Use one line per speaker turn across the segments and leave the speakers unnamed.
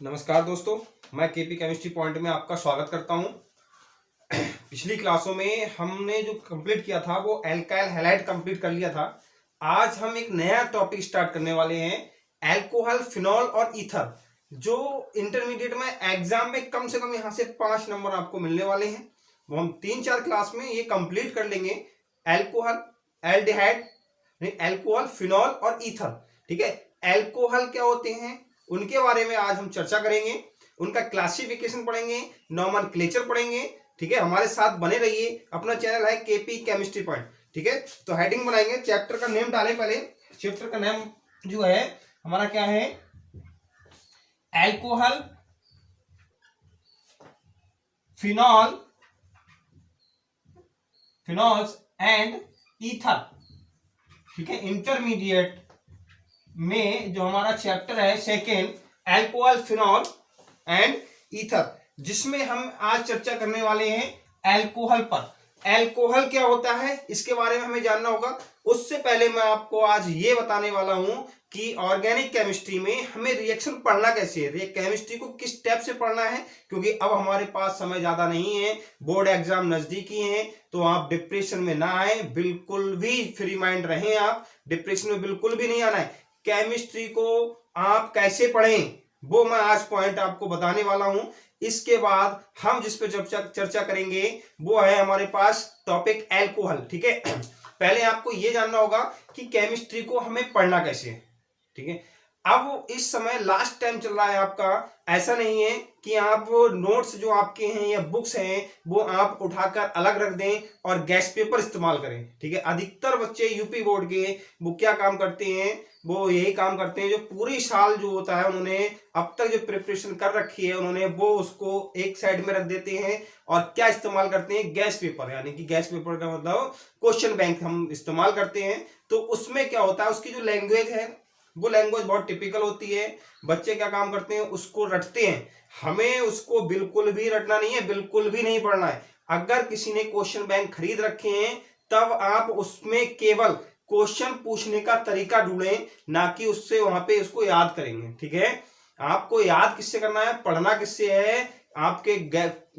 नमस्कार दोस्तों, मैं केपी केमिस्ट्री पॉइंट में आपका स्वागत करता हूं। पिछली क्लासों में हमने जो कंप्लीट किया था वो एल्काइल हैलाइड कंप्लीट कर लिया था। आज हम एक नया टॉपिक स्टार्ट करने वाले हैं, अल्कोहल, फिनॉल और ईथर, जो इंटरमीडिएट में एग्जाम में कम से कम यहाँ से 5 नंबर आपको मिलने वाले हैं। वो हम 3-4 क्लास में ये कंप्लीट कर लेंगे। अल्कोहल, एल्डिहाइड, अल्कोहल, फिनॉल और ईथर। ठीक है, अल्कोहल क्या होते हैं उनके बारे में आज हम चर्चा करेंगे, उनका क्लासिफिकेशन पढ़ेंगे, नॉमेनक्लेचर पढ़ेंगे। ठीक है, हमारे साथ बने रहिए। अपना चैनल है केपी केमिस्ट्री पॉइंट। ठीक है, तो हेडिंग बनाएंगे, चैप्टर का नेम डालें। पहले चैप्टर का नेम जो है हमारा क्या है, alcohol, phenol, phenols and ether. ठीक है, इंटरमीडिएट में जो हमारा चैप्टर है second, alcohol, phenol and ether, जिसमें हम आज चर्चा करने वाले हैं अल्कोहल पर। अल्कोहल क्या होता है इसके बारे में हमें जानना होगा। उससे पहले मैं आपको आज ये बताने वाला हूं कि ऑर्गेनिक केमिस्ट्री में हमें रिएक्शन पढ़ना कैसे है, केमिस्ट्री को किस स्टेप से पढ़ना है, क्योंकि अब हमारे पास समय ज्यादा नहीं है, बोर्ड एग्जाम नजदीकी है। तो आप डिप्रेशन में ना आए, बिल्कुल भी फ्री माइंड रहें, आप डिप्रेशन में बिल्कुल भी नहीं आना है। केमिस्ट्री को आप कैसे पढ़ें वो मैं आज पॉइंट आपको बताने वाला हूं। इसके बाद हम जिस पे चर्चा करेंगे वो है हमारे पास टॉपिक अल्कोहल। ठीक है, पहले आपको यह जानना होगा कि केमिस्ट्री को हमें पढ़ना कैसे है। ठीक है, अब इस समय लास्ट टाइम चल रहा है आपका, ऐसा नहीं है कि आप वो नोट्स जो आपके हैं या बुक्स हैं वो आप उठाकर अलग रख दें और गैस पेपर इस्तेमाल करें। ठीक है, अधिकतर बच्चे यूपी बोर्ड के वो क्या काम करते हैं, वो यही काम करते हैं, जो पूरी साल जो होता है उन्होंने अब तक जो प्रिपरेशन कर रखी है उन्होंने वो उसको एक साइड में रख देते हैं और क्या इस्तेमाल करते हैं, गैस पेपर। यानी कि गैस पेपर का मतलब क्वेश्चन बैंक हम इस्तेमाल करते हैं। तो उसमें क्या होता है, उसकी जो लैंग्वेज है वो लैंग्वेज बहुत टिपिकल होती है। बच्चे क्या काम करते हैं, उसको रटते हैं। हमें उसको बिल्कुल भी रटना नहीं है, बिल्कुल भी नहीं पढ़ना है। अगर किसी ने क्वेश्चन बैंक खरीद रखे हैं तब आप उसमें केवल क्वेश्चन पूछने का तरीका ढूंढें, ना कि उससे वहां पे उसको याद करेंगे। ठीक है, आपको याद किससे करना है, पढ़ना किससे है, आपके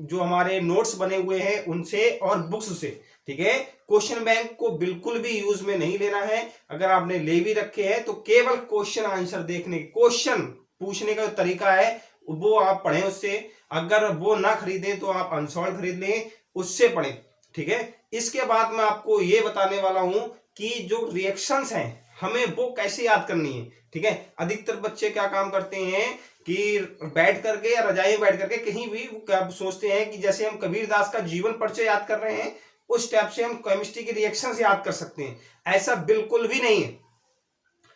जो हमारे नोट्स बने हुए हैं उनसे और बुक्स से। ठीक है, क्वेश्चन बैंक को बिल्कुल भी यूज में नहीं लेना है। अगर आपने ले भी रखे हैं तो केवल क्वेश्चन आंसर देखने, क्वेश्चन पूछने का जो तरीका है वो आप पढ़ें उससे। अगर वो ना खरीदें तो आप अनसॉल्व खरीद लें, उससे पढ़ें। ठीक है, इसके बाद मैं आपको ये बताने वाला हूं कि जो रिएक्शंस हैं हमें वो कैसे याद करनी है। ठीक है, अधिकतर बच्चे क्या काम करते हैं कि बैठ करके या रजाई में बैठ करके कहीं भी क्या सोचते हैं कि जैसे हम कबीरदास का जीवन परिचय याद कर रहे हैं उस टाइप से हम केमिस्ट्री की रिएक्शंस याद कर सकते हैं। ऐसा बिल्कुल भी नहीं है,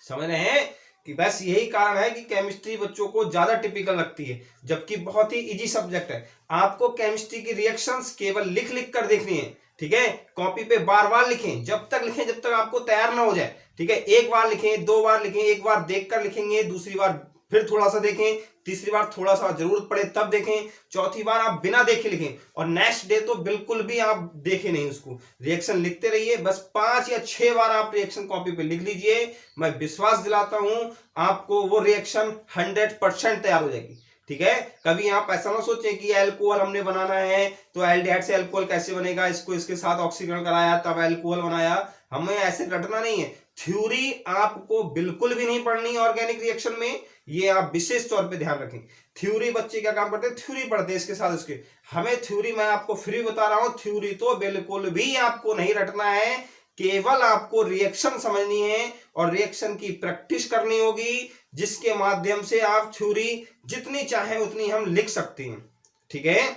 समझ रहे हैं कि बस यही कारण है कि केमिस्ट्री बच्चों को ज्यादा टिपिकल लगती है, जबकि बहुत ही इजी सब्जेक्ट है। आपको केमिस्ट्री की रिएक्शंस केवल लिख लिख कर देखनी है। ठीक है, कॉपी पे बार बार लिखें, जब तक लिखें जब तक आपको तैयार ना हो जाए। ठीक है, एक बार लिखें, 2 बार लिखें, एक बार देखकर लिखेंगे, दूसरी बार फिर थोड़ा सा देखें, तीसरी बार थोड़ा सा जरूरत पड़े तब देखें, चौथी बार आप बिना देखे लिखें और नेक्स्ट डे तो बिल्कुल भी आप देखें नहीं उसको। रिएक्शन लिखते रहिए, बस 5 या 6 बार आप रिएक्शन कॉपी पे लिख लीजिए। मैं विश्वास दिलाता हूं आपको वो रिएक्शन 100% तैयार हो जाएगी। ठीक है, कभी आप ऐसा ना सोचें कि अल्कोहल हमने बनाना है तो एल्डिहाइड से अल्कोहल कैसे बनेगा, इसको इसके साथ ऑक्सीकरण कराया तब अल्कोहल बनाया। हमें ऐसे रटना नहीं है। थ्योरी आपको बिल्कुल भी नहीं पढ़नी ऑर्गेनिक रिएक्शन में, ये आप विशेष तौर पे ध्यान रखें। थ्योरी बच्चे क्या काम करते हैं, थ्योरी पढ़ते हैं इसके साथ उसके। हमें थ्योरी, मैं आपको फ्री बता रहा हूं, थ्योरी तो बिल्कुल भी आपको नहीं रटना है, केवल आपको रिएक्शन समझनी है और रिएक्शन की प्रैक्टिस करनी होगी, जिसके माध्यम से आप थ्योरी जितनी चाहे उतनी हम लिख सकते हैं। ठीक है,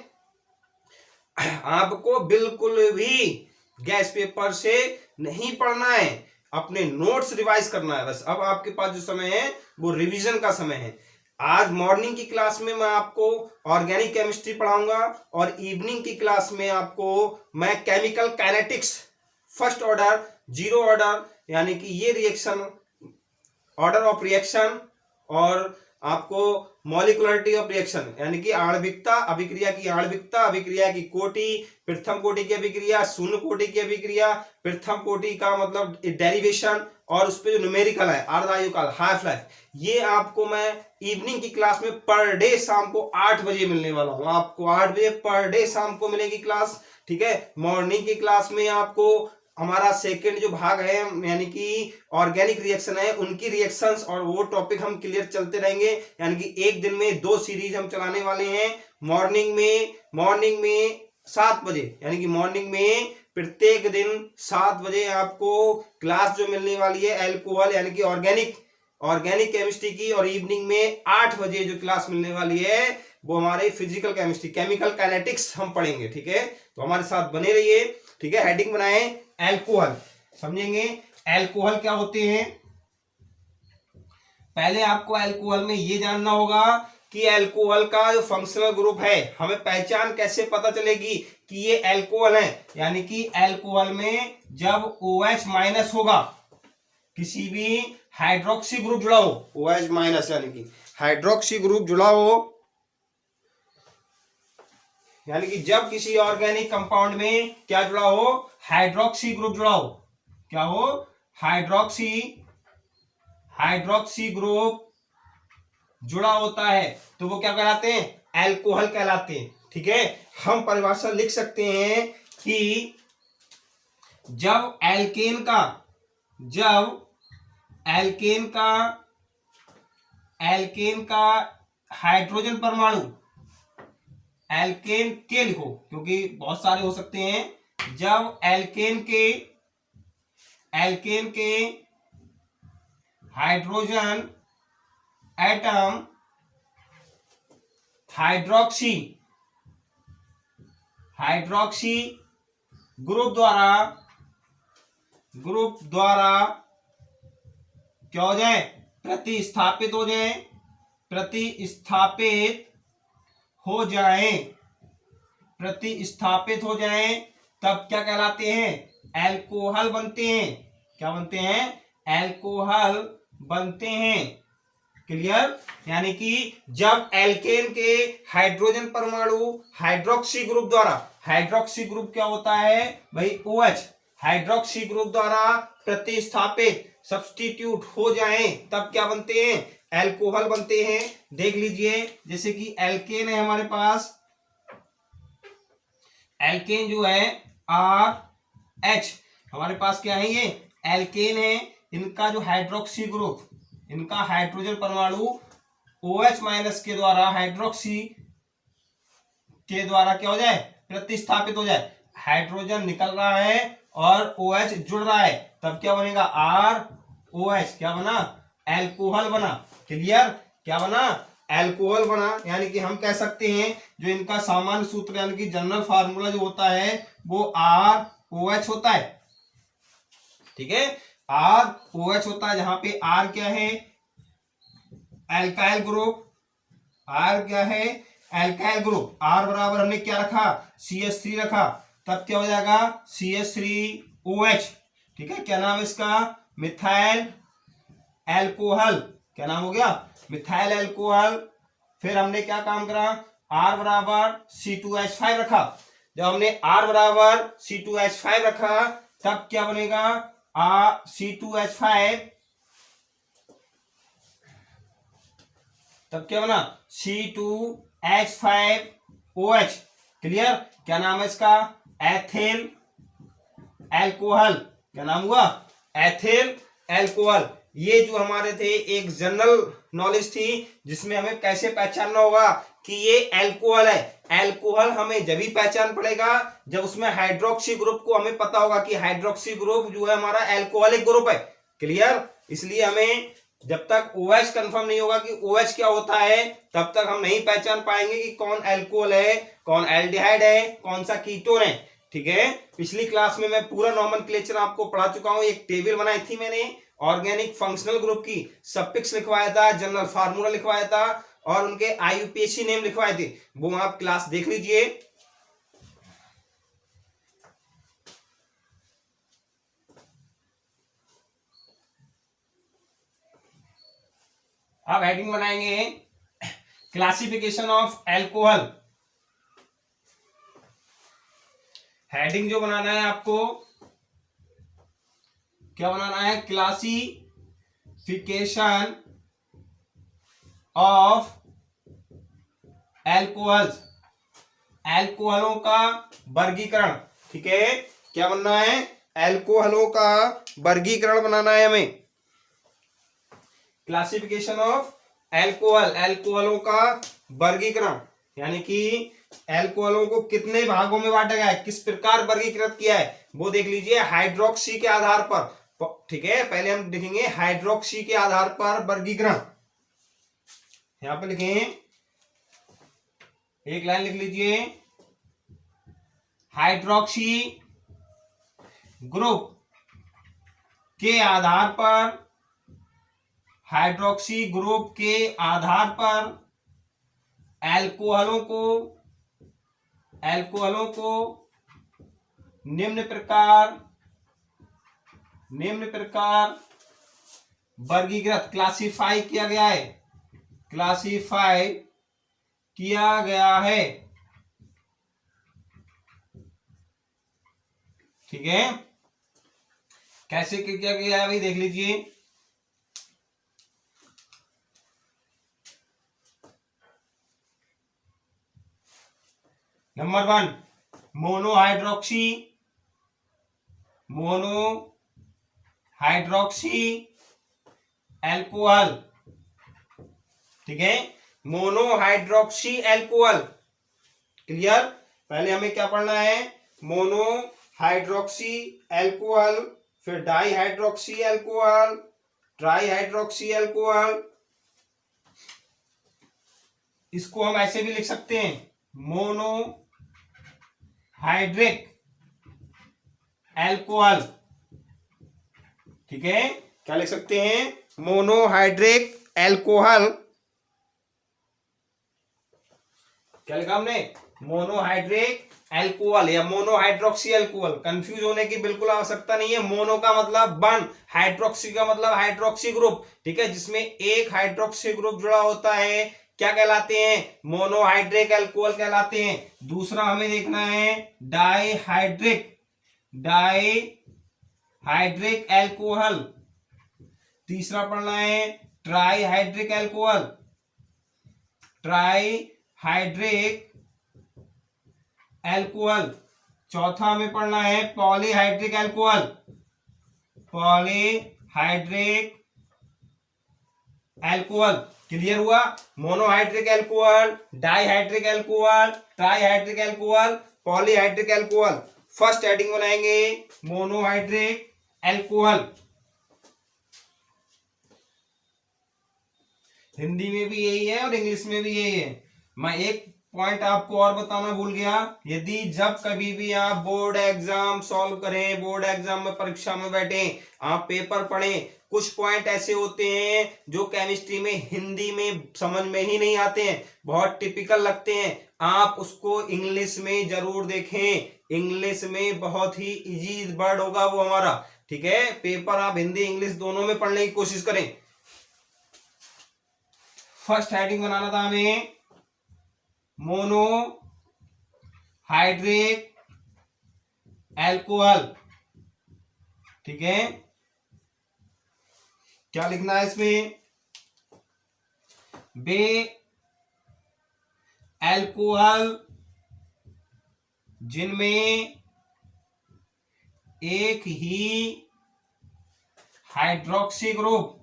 आपको बिल्कुल भी गैस पेपर से नहीं पढ़ना है, अपने नोट्स रिवाइज करना है। बस अब आपके पास जो समय है वो रिवीजन का समय है। आज मॉर्निंग की क्लास में मैं आपको ऑर्गेनिक केमिस्ट्री पढ़ाऊंगा और इवनिंग की क्लास में आपको मैं chemical kinetics, first order, zero order, यानी कि ये रिएक्शन, ऑर्डर ऑफ रिएक्शन और आपको मॉलिक्युलरिटी ऑफ रिएक्शन यानी कि आणविकता, अभिक्रिया की आणविकता, अभिक्रिया की कोटि, प्रथम कोटि की अभिक्रिया, शून्य कोटि की अभिक्रिया, प्रथम कोटि का मतलब डेरिवेशन, और उस पे जो न्यूमेरिकल है अर्धआयुकाल, हाफ लाइफ, ये आपको मैं इवनिंग की क्लास में पर डे शाम को 8 बजे मिलने वाला हूँ। आपको 8 बजे पर डे शाम को मिलेगी क्लास, ठीक है। मॉर्निंग की क्लास में आपको हमारा सेकंड जो भाग है यानी कि ऑर्गेनिक रिएक्शन है, उनकी रिएक्शंस और वो टॉपिक हम क्लियर चलते रहेंगे। यानी कि एक दिन में 2 सीरीज हम चलाने वाले हैं। मॉर्निंग में 7 बजे, यानी कि मॉर्निंग में प्रत्येक दिन 7 बजे आपको क्लास जो मिलने वाली है एल्कोहल यानी कि ऑर्गेनिक केमिस्ट्री की, और इवनिंग में 8 बजे जो क्लास मिलने वाली है वो हमारे फिजिकल केमिस्ट्री, केमिकल काइनेटिक्स हम पढ़ेंगे, ठीक है। तो हमारे साथ बने रहिए, ठीक है। हेडिंग बनाए एल्कोहल, समझेंगे एल्कोहल क्या होते हैं। पहले आपको एल्कोहल में ये जानना होगा कि एल्कोहल का जो फंक्शनल ग्रुप है, हमें पहचान कैसे पता चलेगी कि ये एल्कोहल है। यानी कि एल्कोहल में जब OH माइनस होगा, किसी भी हाइड्रोक्सी ग्रुप जुड़ा हो, OH माइनस यानी कि हाइड्रोक्सी ग्रुप जुड़ा हो, यानी कि जब किसी ऑर्गेनिक कंपाउंड में क्या जुड़ा हो, हाइड्रोक्सी ग्रुप जुड़ा हो, क्या हो, हाइड्रोक्सी ग्रुप जुड़ा होता है, तो वो क्या कहलाते हैं, एल्कोहल कहलाते हैं, ठीक है। हम परिभाषा लिख सकते हैं कि जब एल्केन का हाइड्रोजन परमाणु, एल्केन के लिखो क्योंकि बहुत सारे हो सकते हैं। जब एल्केन के हाइड्रोजन एटम हाइड्रोक्सी ग्रुप द्वारा क्या हो जाए, प्रतिस्थापित हो जाए, तब क्या कहलाते हैं, एल्कोहल बनते हैं। क्या बनते हैं, एल्कोहल बनते हैं। क्लियर। यानी कि जब एल्केन के हाइड्रोजन परमाणु हाइड्रोक्सी ग्रुप द्वारा, हाइड्रोक्सी ग्रुप क्या होता है भाई, OH, हाइड्रोक्सी ग्रुप द्वारा प्रतिस्थापित सब्स्टिट्यूट हो जाएं, तब क्या बनते हैं, एल्कोहल बनते हैं। देख लीजिए, जैसे कि एल्केन है हमारे पास, एल्केन जो है RH, हमारे पास क्या है, ये एल्केन है। इनका जो हाइड्रोक्सी ग्रुप, इनका हाइड्रोजन परमाणु OH माइनस के द्वारा, हाइड्रोक्सी के द्वारा क्या हो जाए, प्रतिस्थापित हो जाए। हाइड्रोजन निकल रहा है और OH जुड़ रहा है, तब क्या बनेगा, ROH, क्या बना, एल्कोहल बना। क्लियर। क्या बना, एल्कोहल बना। यानी कि हम कह सकते हैं जो इनका सामान्य सूत्र यानी कि जनरल फार्मूला जो होता है वो ROH होता है, ठीक है। ROH होता है, जहां पे R क्या है, एल्काइल ग्रुप, R क्या है, एल्काइल ग्रुप। R बराबर हमने क्या रखा, CH3 रखा, तब क्या हो जाएगा, CH3OH, ठीक है। क्या नाम है इसका, मिथाइल एल्कोहल। क्या नाम हो गया, मिथाइल एल्कोहल। फिर हमने क्या काम करा, R बराबर C2H5 रखा। जब हमने R बराबर C2H5 रखा, तब क्या बनेगा, C2H5, तब क्या बना, C2H5OH। क्लियर। क्या नाम है इसका, एथिल एल्कोहल। क्या नाम हुआ, एथिल एल्कोहल। ये जो हमारे थे एक जनरल नॉलेज थी, जिसमें हमें कैसे पहचानना होगा कि ये एल्कोहल है। एल्कोहल हमें जब भी पहचान पड़ेगा जब उसमें हाइड्रोक्सी ग्रुप को हमें पता होगा कि हाइड्रोक्सी ग्रुप जो है हमारा एल्कोहलिक ग्रुप है। क्लियर। इसलिए हमें जब तक OH कंफर्म नहीं होगा कि OH क्या होता है, तब तक हम नहीं पहचान पाएंगे कि कौन एल्कोहल है, कौन एल्डिहाइड है, कौन सा कीटोन है, ठीक है। पिछली क्लास में मैं पूरा नॉमेनक्लेचर आपको पढ़ा चुका हूं। एक टेबल बनाई थी मैंने ऑर्गेनिक फंक्शनल ग्रुप की, सफिक्स लिखवाया था, जनरल फार्मूला लिखवाया था और उनके IUPAC नेम लिखवाए थे। वो आप क्लास देख लीजिए। अब हेडिंग बनाएंगे क्लासिफिकेशन ऑफ एल्कोहल। हेडिंग जो बनाना है आपको, क्या बनाना है, क्लासिफिकेशन ऑफ एल्कोहल्स, एल्कोहलों का वर्गीकरण। ठीक है, क्या बनना है, एल्कोहलों का वर्गीकरण बनाना है हमें। क्लासिफिकेशन ऑफ एल्कोहल, एल्कोहलों का वर्गीकरण, यानी कि एल्कोहलों को कितने भागों में बांटा गया है, किस प्रकार वर्गीकृत किया है, वो देख लीजिए हाइड्रोक्सी के आधार पर। ठीक है, पहले हम देखेंगे हाइड्रोक्सी के आधार पर वर्गीकरण। यहां पे लिखें, एक लाइन लिख लीजिए, हाइड्रोक्सी ग्रुप के आधार पर, हाइड्रोक्सी ग्रुप के आधार पर एल्कोहलों को निम्न प्रकार वर्गीकृत, क्लासिफाई किया गया है, क्लासिफाई किया गया है। ठीक है, कैसे किया गया है भाई, देख लीजिए। Number 1 monohydroxy alcohol. ठीक है, मोनोहाइड्रोक्सी एल्कोहल, क्लियर। पहले हमें क्या पढ़ना है, मोनोहाइड्रोक्सी एल्कोहल, फिर डाईहाइड्रोक्सी एल्कोहल, ट्राईहाइड्रोक्सी एल्कोहल। इसको हम ऐसे भी लिख सकते हैं, मोनोहाइड्रिक एल्कोहल। ठीक है, क्या लिख सकते हैं, मोनोहाइड्रिक एल्कोहल। क्या लिखा हमने, मोनोहाइड्रिक एल्कोहल या मोनोहाइड्रोक्सी एल्कोहल। कंफ्यूज होने की बिल्कुल आवश्यकता नहीं है। मोनो का मतलब वन, हाइड्रोक्सी का मतलब हाइड्रोक्सी ग्रुप। ठीक है, जिसमें एक हाइड्रोक्सी ग्रुप जुड़ा होता है, क्या कहलाते हैं, मोनोहाइड्रिक एल्कोहल कहलाते हैं। दूसरा हमें देखना है डाईहाइड्रिक एल्कोहल। तीसरा पढ़ना है ट्राईहाइड्रिक एल्कोहल, ट्राईहाइड्रिक एल्कोहल। चौथा हमें पढ़ना है polyhydric alcohol, polyhydric alcohol. Clear हुआ, monohydric alcohol, dihydric alcohol, trihydric alcohol, polyhydric alcohol. First heading बनाएंगे मोनोहाइड्रिक एल्कोहल। हिंदी में भी यही है और इंग्लिश में भी यही है। मैं एक पॉइंट आपको और बताना भूल गया, यदि जब कभी भी आप बोर्ड एग्जाम सॉल्व करें, बोर्ड एग्जाम में परीक्षा में बैठे, आप पेपर पढ़ें, कुछ पॉइंट ऐसे होते हैं जो केमिस्ट्री में हिंदी में समझ में ही नहीं आते हैं, बहुत टिपिकल लगते हैं। आप उसको इंग्लिश में जरूर देखें, इंग्लिश में बहुत ही इजी वर्ड होगा वो हमारा। ठीक है, पेपर आप हिंदी इंग्लिश दोनों में पढ़ने की कोशिश करें। फर्स्ट हेडिंग बनाना था हमें मोनोहाइड्रिक एल्कोहल। ठीक है, क्या लिखना है इसमें, वे एल्कोहल जिनमें एक ही हाइड्रोक्सी ग्रुप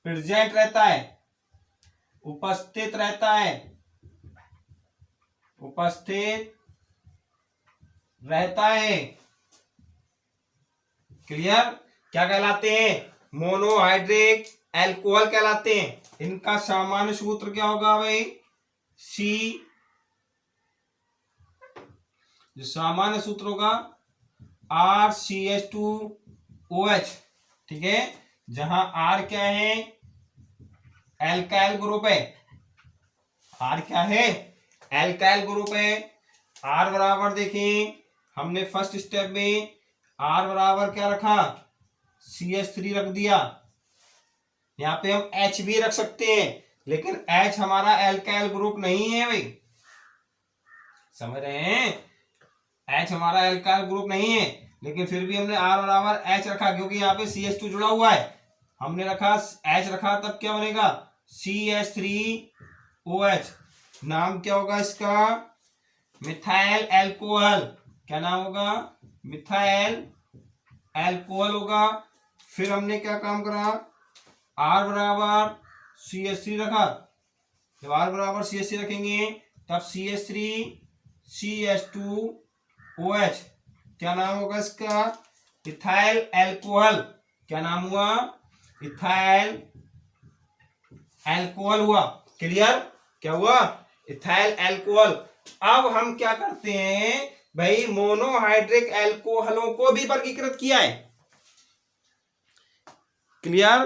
प्रेजेंट रहता है, उपस्थित रहता है, क्लियर। क्या कहलाते हैं, मोनोहाइड्रिक एल्कोहल कहलाते हैं। इनका सामान्य सूत्र क्या होगा भाई, सी, जो सामान्य सूत्र होगा RCH2OH। ठीक है, जहां R क्या है, एल्काइल ग्रुप है, R क्या है, एल्काइल ग्रुप है। R बराबर देखें, हमने फर्स्ट स्टेप में R बराबर क्या रखा, CH3 रख दिया। यहाँ पे हम H भी रख सकते हैं, लेकिन H हमारा एल्काइल ग्रुप नहीं है भाई, समझ रहे हैं, H हमारा एल्काइल ग्रुप नहीं है, लेकिन फिर भी हमने R बराबर H रखा, क्योंकि यहाँ पे CH2 जुड़ा हुआ है, हमने रखा H रखा, तब क्या बनेगा, CH3OH। नाम क्या होगा इसका, मिथाइल एल्कोहल। क्या नाम होगा, मिथाइल एल्कोहल होगा। फिर हमने क्या काम करा, R बराबर CH3 रखा, जब R बराबर CH3 रखेंगे तब CH3CH2OH। क्या नाम होगा इसका, इथाइल एल्कोहल। क्या नाम हुआ, इथाइल एल्कोहल हुआ। क्लियर, क्या हुआ, इथाइल एल्कोहल। अब हम क्या करते हैं भाई, मोनोहाइड्रिक एल्कोहलों को भी वर्गीकृत किया है। क्लियर,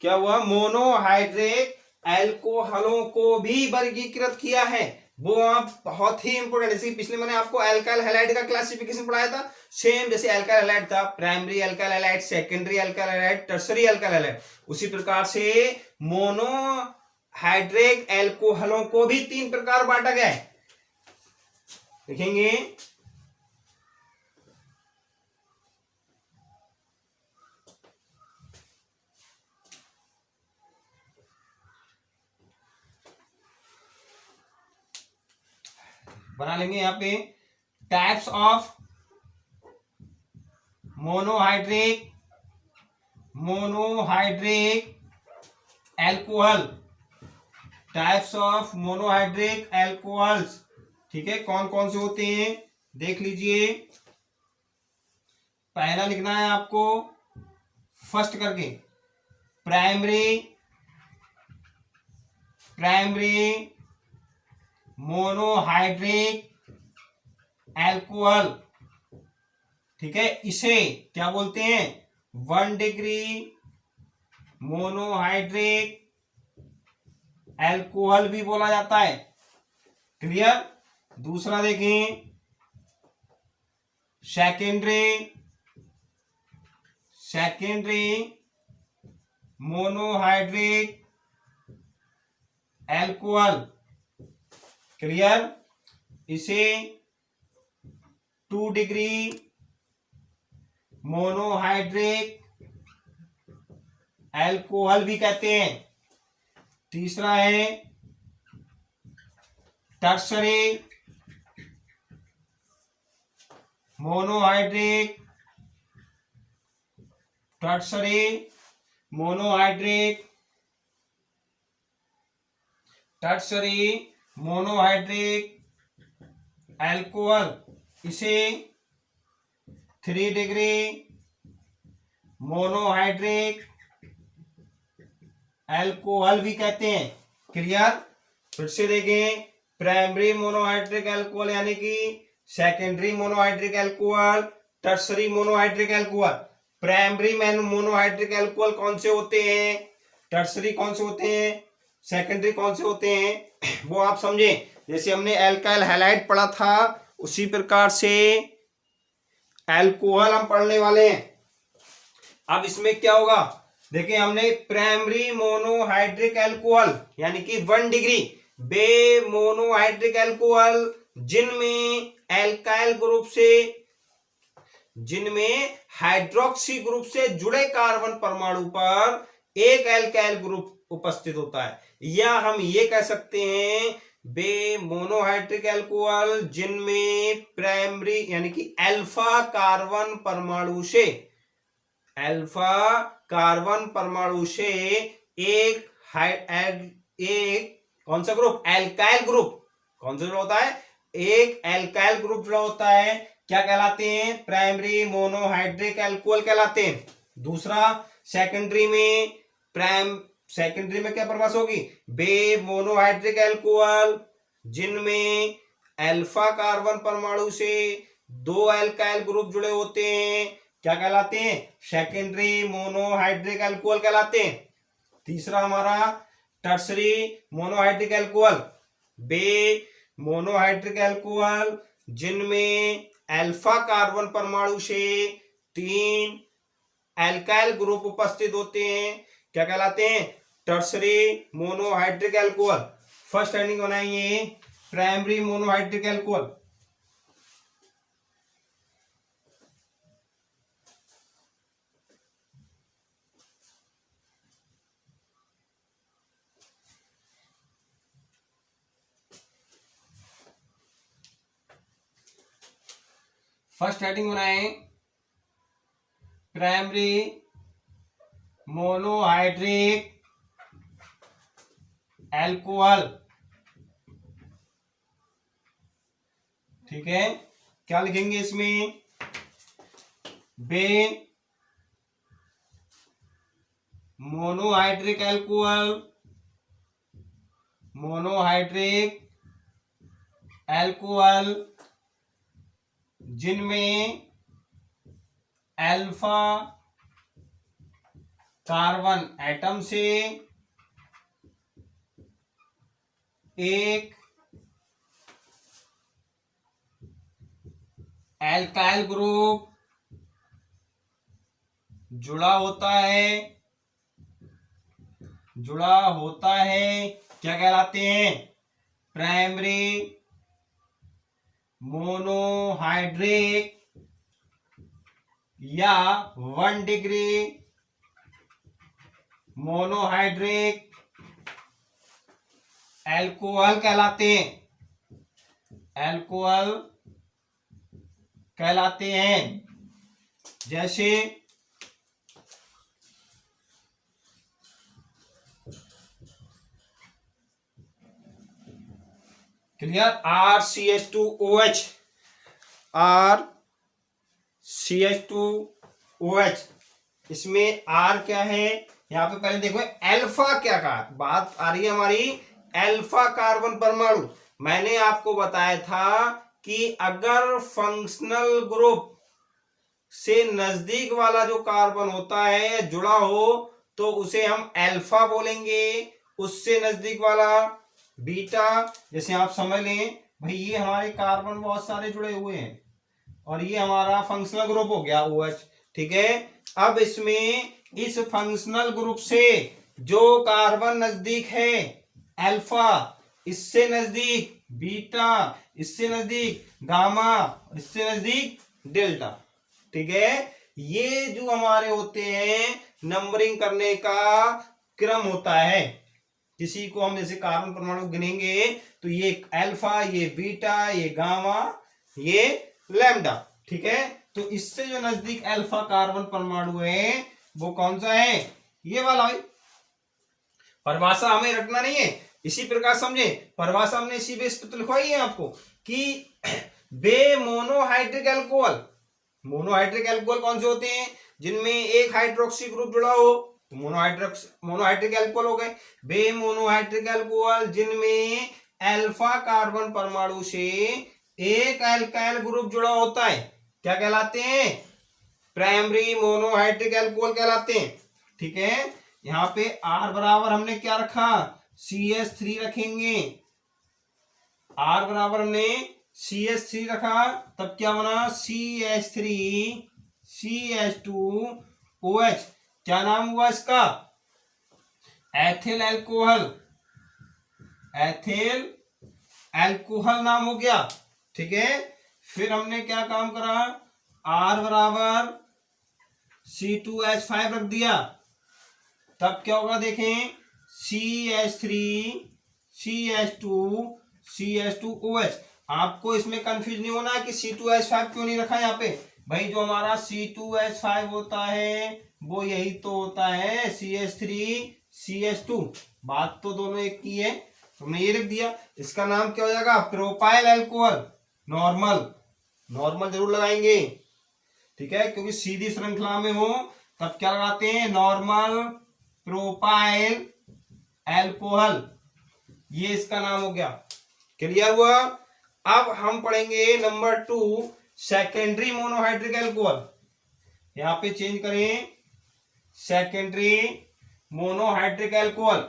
क्या हुआ, मोनोहाइड्रिक एल्कोहलों को भी वर्गीकृत किया है। वो आप बहुत ही इंपोर्टेंट, जैसे पिछले मैंने आपको एल्काइल हैलाइड का क्लासिफिकेशन पढ़ाया था, सेम जैसे एल्काइल हैलाइड था, primary alkyl halide, secondary alkyl halide, tertiary alkyl halide, उसी प्रकार से मोनोहाइड्रिक एल्कोहलों को भी 3 प्रकार बांटा गया है। देखेंगे, बना लेंगे यहाँ पे, types of monohydric alcohol, types of monohydric alcohols. ठीक है, कौन कौन से होते हैं देख लीजिए। पहला लिखना है आपको फर्स्ट करके, प्राइमरी मोनोहाइड्रिक एल्कोहल। ठीक है, इसे क्या बोलते हैं, 1 डिग्री मोनोहाइड्रिक एल्कोहल भी बोला जाता है। क्लियर, दूसरा देखें, सेकेंडरी मोनोहाइड्रिक एल्कोहल। क्लियर, इसे 2 डिग्री मोनोहाइड्रिक एल्कोहल भी कहते हैं। तीसरा है टर्सरी मोनोहाइड्रिक एल्कोहल, इसे 3 डिग्री मोनोहाइड्रिक एल्कोहल भी कहते हैं। क्लियर, फिर से देखें, प्राइमरी मोनोहाइड्रिक एल्कोहल यानी कि secondary monohydric alcohol, tertiary monohydric alcohol. Primary monohydric alcohol कौन से होते हैं, टर्सरी कौन से होते हैं, सेकेंडरी कौन से होते हैं, वो आप समझें। जैसे हमने एल्काइल हैलाइड पढ़ा था, उसी प्रकार से एल्कोहल हम पढ़ने वाले हैं। अब इसमें क्या होगा, देखिए हमने प्राइमरी मोनोहाइड्रिक एल्कोहल यानी कि 1 डिग्री बे मोनोहाइड्रिक एल्कोहल जिनमें एल्काइल ग्रुप से, जिनमें हाइड्रोक्सी ग्रुप से जुड़े कार्बन परमाणु पर एक एल्काइल ग्रुप उपस्थित होता है, या हम ये कह सकते हैं बे मोनोहाइड्रिक एल्कोहल जिनमें प्राइमरी यानी कि अल्फा कार्बन परमाणु से एक कौन सा ग्रुप, एल्काइल ग्रुप, कौन सा जुड़ा होता है, एक एल्काइल ग्रुप जुड़ा होता है, क्या कहलाते हैं, प्राइमरी मोनोहाइड्रिक एल्कोहल कहलाते हैं। दूसरा सेकेंडरी में क्या परिभाषा होगी, बे मोनोहाइड्रिक एल्कोहल जिनमें अल्फा कार्बन परमाणु से 2 एल्काइल ग्रुप जुड़े होते हैं, क्या कहलाते हैं, सेकेंडरी मोनोहाइड्रिक एल्कोहल कहलाते हैं। तीसरा हमारा टर्सरी मोनोहाइड्रिक एल्कोहल, बे मोनोहाइड्रिक एल्कोहल जिनमें अल्फा कार्बन परमाणु से 3 एल्काइल ग्रुप उपस्थित होते हैं, क्या कहलाते हैं? Tertiary monohydric alcohol. First heading बनाइए primary monohydric alcohol. First heading बनाए प्राइमरी मोनोहाइड्रिक एल्कोहल। ठीक है, क्या लिखेंगे इसमें? बे मोनोहाइड्रिक एल्कोहल, मोनोहाइड्रिक एल्कोहल जिनमें अल्फा कार्बन एटम से एक एल्काइल ग्रुप जुड़ा होता है, क्या कहलाते हैं? प्राइमरी मोनोहाइड्रिक या 1 डिग्री मोनोहाइड्रिक एल्कोहल कहलाते हैं। जैसे क्लियर? RCH2OH, RCH2OH, इसमें R क्या है? यहाँ पे पहले देखो अल्फा क्या कहा, बात आ रही है हमारी अल्फा कार्बन परमाणु। मैंने आपको बताया था कि अगर फंक्शनल ग्रुप से नजदीक वाला जो कार्बन होता है जुड़ा हो तो उसे हम अल्फा बोलेंगे, उससे नजदीक वाला बीटा। जैसे आप समझ लें भाई ये हमारे कार्बन बहुत सारे जुड़े हुए हैं और ये हमारा फंक्शनल ग्रुप हो गया OH। ठीक है, अब इसमें इस फंक्शनल ग्रुप से जो कार्बन नजदीक है अल्फा, इससे नजदीक बीटा, इससे नजदीक गामा, इससे नजदीक डेल्टा। ठीक है, ये जो हमारे होते हैं नंबरिंग करने का क्रम होता है। किसी को हम जैसे कार्बन परमाणु गिनेंगे तो ये अल्फा, ये बीटा, ये गामा, ये लैम्डा। ठीक है, तो इससे जो नजदीक अल्फा कार्बन परमाणु है वो कौन सा है? ये वाला भाई। परिभाषा हमें रखना नहीं है, इसी प्रकार समझे। परिभाषा हमने इसी बेस पे तो लिखवाई है आपको कि बे मोनोहाइड्रिक एल्कोहल। मोनोहाइड्रिक एल्कोहल कौन से होते हैं? जिनमें एक हाइड्रोक्सी ग्रुप जुड़ा हो तो मोनोहाइड्रिक एल्कोहल हो गए। बे मोनोहाइड्रिक एल्कोहल जिनमें अल्फा कार्बन परमाणु से एक एल्काइल ग्रुप जुड़ा होता है, क्या कहलाते हैं? प्राइमरी मोनोहाइड्रिक एल्कोहल कहलाते हैं। ठीक है, यहाँ पे R बराबर हमने क्या रखा? CH3 रखेंगे। R बराबर हमने CH3 रखा, तब क्या बना? CH3 CH2OH। क्या नाम हुआ इसका? एथिल एल्कोहल नाम हो गया। ठीक है, फिर हमने क्या काम करा? R बराबर C2H5 रख दिया, तब क्या होगा देखें? CH3 CH2 CH2OH। आपको इसमें कंफ्यूज नहीं होना है कि C2H5 क्यों नहीं रखा यहाँ पे। भाई जो हमारा C2H5 होता है वो यही तो होता है CH3 CH2। बात तो दोनों एक की है, हमने ये लिख दिया। इसका नाम क्या हो जाएगा? Propyl alcohol. नॉर्मल जरूर लगाएंगे, ठीक है, क्योंकि सीधी श्रृंखला में हो तब क्या लगाते हैं? नॉर्मल प्रोपाइल एल्कोहल, ये इसका नाम हो गया। क्लियर हुआ? अब हम पढ़ेंगे नंबर 2 सेकेंडरी मोनोहाइड्रिक एल्कोहल। यहां पे चेंज करें, सेकेंडरी मोनोहाइड्रिक एल्कोहल।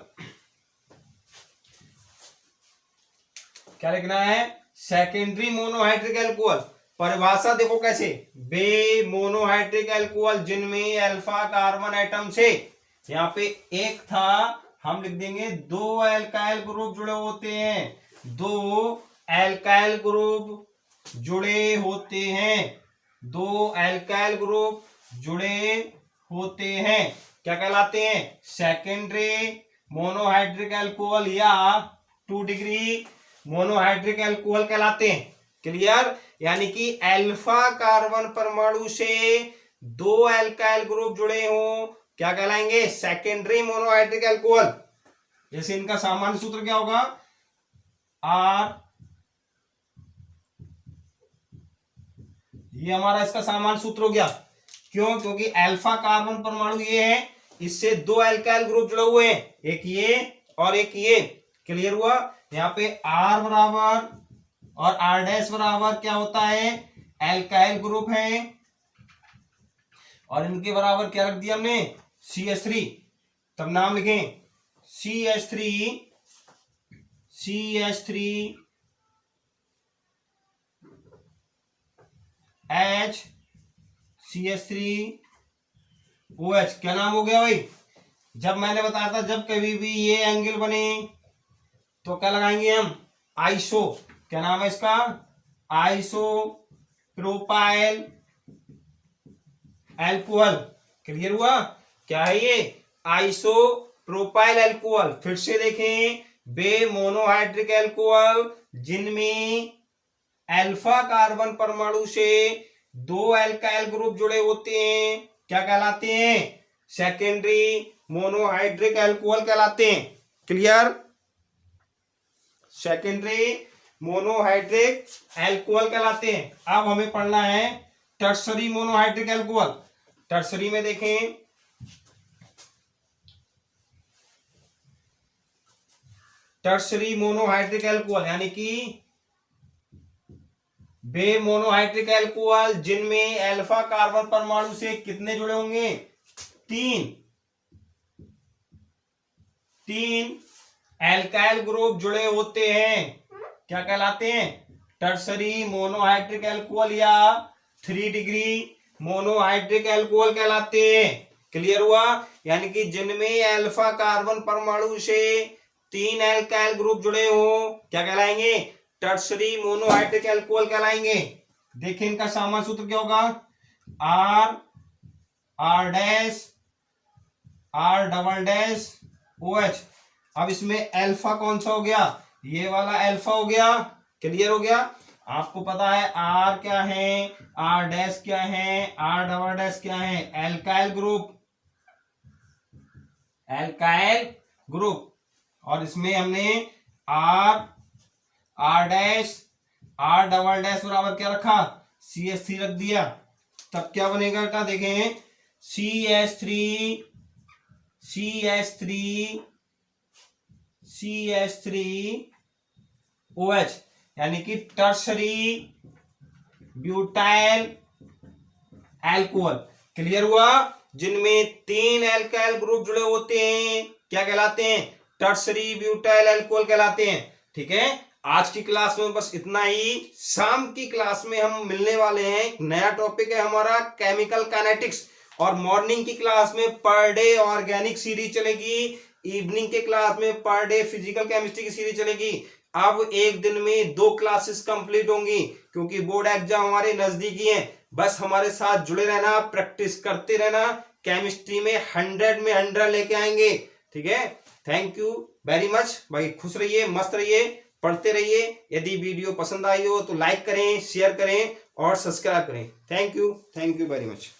क्या लिखना है? Secondary monohydric alcohol. परिभाषा देखो कैसे, बे मोनोहाइड्रिक अल्कोहल जिनमें अल्फा कार्बन एटम से, यहाँ पे एक था, हम लिख देंगे दो एल्काइल ग्रुप जुड़े होते हैं, दो एल्काइल ग्रुप जुड़े होते हैं, दो एल्काइल ग्रुप जुड़े होते हैं, क्या कहलाते हैं, सेकेंडरी मोनोहाइड्रिक अल्कोहल या 2 डिग्री मोनोहाइड्रिक अल्कोहल कहलाते हैं। क्लियर, यानी कि अल्फा कार्बन परमाणु से दो एल्काइल ग्रुप जुड़े हों, क्या कहलाएंगे, सेकेंडरी मोनोहाइड्रिक अल्कोहल। जैसे इनका सामान्य सूत्र क्या होगा, आर, ये हमारा इसका सामान्य सूत्र हो गया। क्यों, क्योंकि अल्फा कार्बन परमाणु ये है, इससे दो एल्काइल ग्रुप जुड़े हुए हैं, एक ये और एक ये। क्लियर हुआ, यहाँ पे आर बराबर और आर डैश बराबर क्या होता है, एल्काइल ग्रुप है, और इनके बराबर क्या रख दिया हमने, CH3। तब नाम लिखें CH3 H CH3OH। क्या नाम हो गया भाई, जब मैंने बताया था जब कभी भी ये एंगल बने तो क्या लगाएंगे हम, आइसो, क्या नाम है इसका, आइसो प्रोपाइल अल्कोहल। क्लियर हुआ, क्या है ये, आइसो प्रोपाइल अल्कोहल। फिर से देखें, बे मोनोहाइड्रिक अल्कोहल जिनमें अल्फा कार्बन परमाणु से दो एल्काइल ग्रुप जुड़े होते हैं, क्या कहलाते हैं, सेकेंडरी मोनोहाइड्रिक अल्कोहल कहलाते हैं। क्लियर, सेकेंडरी मोनोहाइड्रिक अल्कोहल कहलाते हैं। अब हमें पढ़ना है टर्सरी मोनोहाइड्रिक अल्कोहल। टर्सरी में देखें, टर्सरी मोनोहाइड्रिक अल्कोहल यानी कि बे मोनोहाइड्रिक अल्कोहल जिनमें अल्फा कार्बन परमाणु से कितने जुड़े होंगे, तीन एल्काइल ग्रुप जुड़े होते हैं, क्या कहलाते हैं, टर्सरी मोनोहाइड्रिक अल्कोहल या 3 डिग्री मोनोहाइड्रिक अल्कोहल कहलाते हैं। क्लियर हुआ, यानी कि जिनमें अल्फा कार्बन परमाणु से 3 एल्काइल ग्रुप जुड़े हो, क्या कहलाएंगे, टर्सरी मोनोहाइड्रिक अल्कोहल कहलाएंगे। देखिए इनका सामान्य सूत्र क्या होगा, R, R dash, R double dash OH। अब इसमें अल्फा कौन सा हो गया, ये वाला अल्फा हो गया। क्लियर हो गया, आपको पता है आर क्या है, आर डैश क्या है, आर डबल डैश क्या है, एल्काइल ग्रुप, एल्काइल ग्रुप। और इसमें हमने R, R dash, R double dash बराबर क्या रखा, CH3 रख दिया। तब क्या बनेगा बेटा, देखें CH3OH यानी कि टर्सरी ब्यूटाइल अल्कोहल। क्लियर हुआ, जिनमें 3 एल्काइल ग्रुप जुड़े होते हैं, क्या कहलाते हैं, टर्सरी ब्यूटाइल अल्कोहल कहलाते हैं। ठीक है, आज की क्लास में बस इतना ही। शाम की क्लास में हम मिलने वाले हैं, नया टॉपिक है हमारा केमिकल काइनेटिक्स, और मॉर्निंग की क्लास में पर डे ऑर्गेनिक सीरीज चलेगी, इवनिंग के क्लास में पर डे फिजिकल केमिस्ट्री की सीरीज चलेगी। अब एक दिन में 2 क्लासेस कंप्लीट होंगी, क्योंकि बोर्ड एग्जाम हमारे नजदीकी हैं। बस हमारे साथ जुड़े रहना, प्रैक्टिस करते रहना, केमिस्ट्री में 100 में 100 लेके आएंगे। ठीक है, थैंक यू वेरी मच भाई, खुश रहिए, मस्त रहिए, पढ़ते रहिए। यदि वीडियो पसंद आई हो तो लाइक करें, शेयर करें और सब्सक्राइब करें। Thank you very much.